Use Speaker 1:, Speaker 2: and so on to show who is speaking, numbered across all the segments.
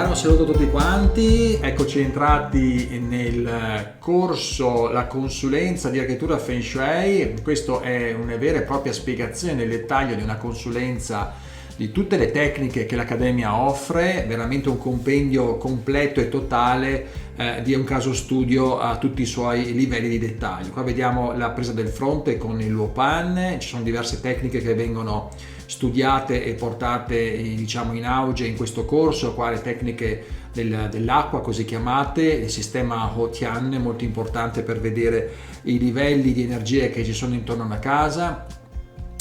Speaker 1: caro saluto a tutti quanti, eccoci entrati nel corso La consulenza di architettura Feng Shui. Questo è una vera e propria spiegazione nel dettaglio di una consulenza di tutte le tecniche che l'Accademia offre, veramente un compendio completo e totale di un caso studio a tutti i suoi livelli di dettaglio. Qua vediamo la presa del fronte con il Luopan, ci sono diverse tecniche che vengono studiate e portate diciamo in auge in questo corso, qua le tecniche dell'acqua così chiamate, il sistema Ho-Tian molto importante per vedere i livelli di energia che ci sono intorno a una casa.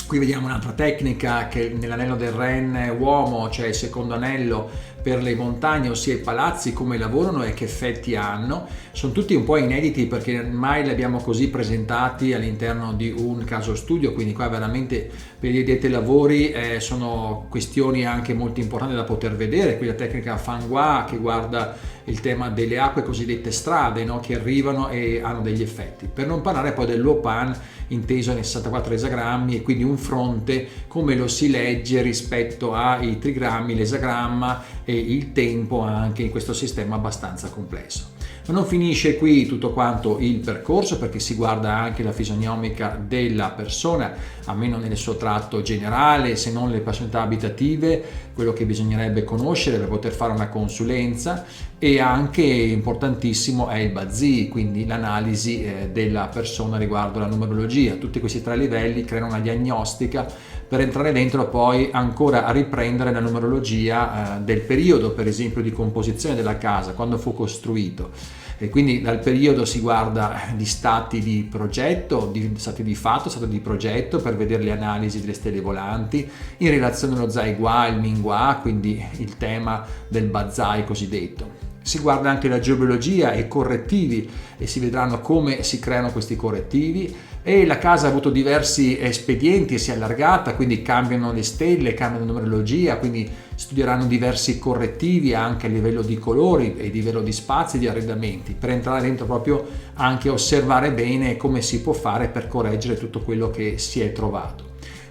Speaker 1: Qui vediamo un'altra tecnica che nell'anello del Ren uomo, cioè il secondo anello per le montagne, ossia i palazzi, come lavorano e che effetti hanno. Sono tutti un po' inediti perché mai li abbiamo così presentati all'interno di un caso studio, quindi qua veramente per gli addetti ai lavori sono questioni anche molto importanti da poter vedere. Qui la tecnica Fanghua che guarda il tema delle acque cosiddette strade, no? Che arrivano e hanno degli effetti. Per non parlare poi del Luopan inteso nei 64 esagrammi e quindi un fronte come lo si legge rispetto ai trigrammi, l'esagramma e il tempo anche in questo sistema abbastanza complesso. Ma non finisce qui tutto quanto il percorso, perché si guarda anche la fisionomica della persona, almeno nel suo tratto generale, se non le personalità abitative, quello che bisognerebbe conoscere per poter fare una consulenza, e anche importantissimo è il Bazi, quindi l'analisi della persona riguardo la numerologia. Tutti questi tre livelli creano una diagnostica per entrare dentro poi ancora a riprendere la numerologia del periodo, per esempio di composizione della casa, quando fu costruito. E quindi dal periodo si guarda gli stati di progetto, stati di fatto, stati di progetto, per vedere le analisi delle stelle volanti in relazione allo Zai Gua e il Ming Gua, quindi il tema del Bazai cosiddetto. Si guarda anche la geobiologia e i correttivi e si vedranno come si creano questi correttivi, e la casa ha avuto diversi espedienti, si è allargata, quindi cambiano le stelle, cambiano la numerologia, quindi studieranno diversi correttivi anche a livello di colori e a livello di spazi e di arredamenti, per entrare dentro proprio anche a osservare bene come si può fare per correggere tutto quello che si è trovato.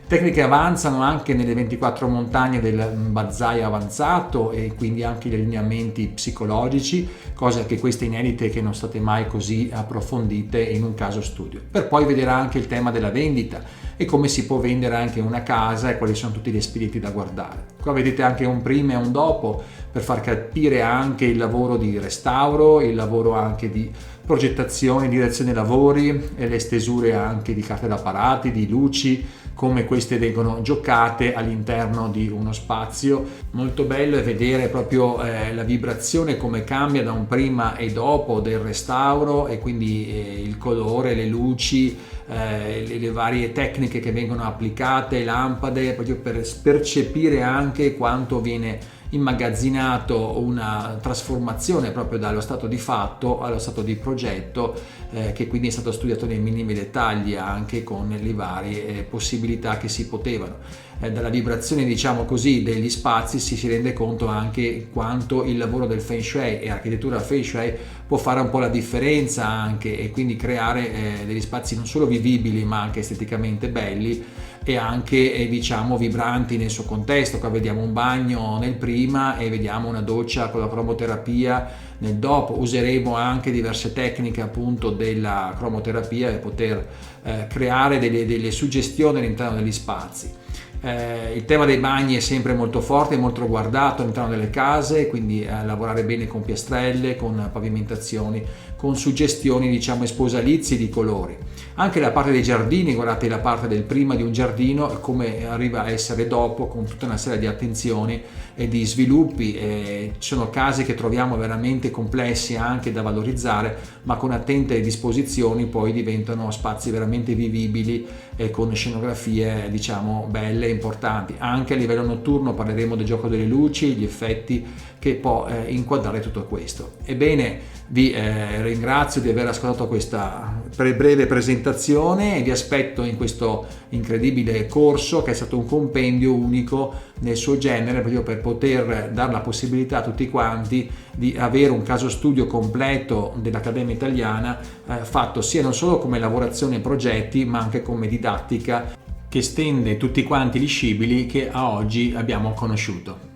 Speaker 1: Tecniche avanzano anche nelle 24 montagne del Bazai avanzato e quindi anche gli allineamenti psicologici, cose anche queste inedite che non sono state mai così approfondite in un caso studio. Per poi vedere anche il tema della vendita e come si può vendere anche una casa e quali sono tutti gli espedienti da guardare. Qua vedete anche un prima e un dopo per far capire anche il lavoro di restauro, il lavoro anche di progettazione, direzione lavori e le stesure anche di carte da apparati, di luci, come queste vengono giocate all'interno di uno spazio. Molto bello è vedere proprio la vibrazione come cambia da un prima e dopo del restauro, e quindi il colore, le luci, le varie tecniche che vengono applicate, lampade, proprio per percepire anche quanto viene immagazzinato una trasformazione proprio dallo stato di fatto allo stato di progetto, che quindi è stato studiato nei minimi dettagli anche con le varie possibilità che si potevano. Dalla vibrazione diciamo così degli spazi si rende conto anche quanto il lavoro del Feng Shui e architettura Feng Shui può fare un po' la differenza anche, e quindi creare degli spazi non solo vivibili ma anche esteticamente belli e anche diciamo vibranti nel suo contesto. Qua vediamo un bagno nel prima e vediamo una doccia con la cromoterapia nel dopo. Useremo anche diverse tecniche appunto della cromoterapia per poter creare delle suggestioni all'interno degli spazi. Il tema dei bagni è sempre molto forte, molto guardato all'interno delle case, quindi lavorare bene con piastrelle, con pavimentazioni, con suggestioni diciamo esposalizi di colori. Anche la parte dei giardini, guardate la parte del prima di un giardino e come arriva a essere dopo, con tutta una serie di attenzioni e di sviluppi. Ci sono case che troviamo veramente complessi anche da valorizzare, ma con attente disposizioni poi diventano spazi veramente vivibili e con scenografie diciamo belle e importanti. Anche a livello notturno parleremo del gioco delle luci, gli effetti che può inquadrare tutto questo. Ebbene, vi ringrazio di aver ascoltato questa breve presentazione e vi aspetto in questo incredibile corso che è stato un compendio unico nel suo genere, proprio per poter dare la possibilità a tutti quanti di avere un caso studio completo dell'Accademia Italiana, fatto sia non solo come lavorazione e progetti ma anche come didattica che estende tutti quanti gli scibili che a oggi abbiamo conosciuto.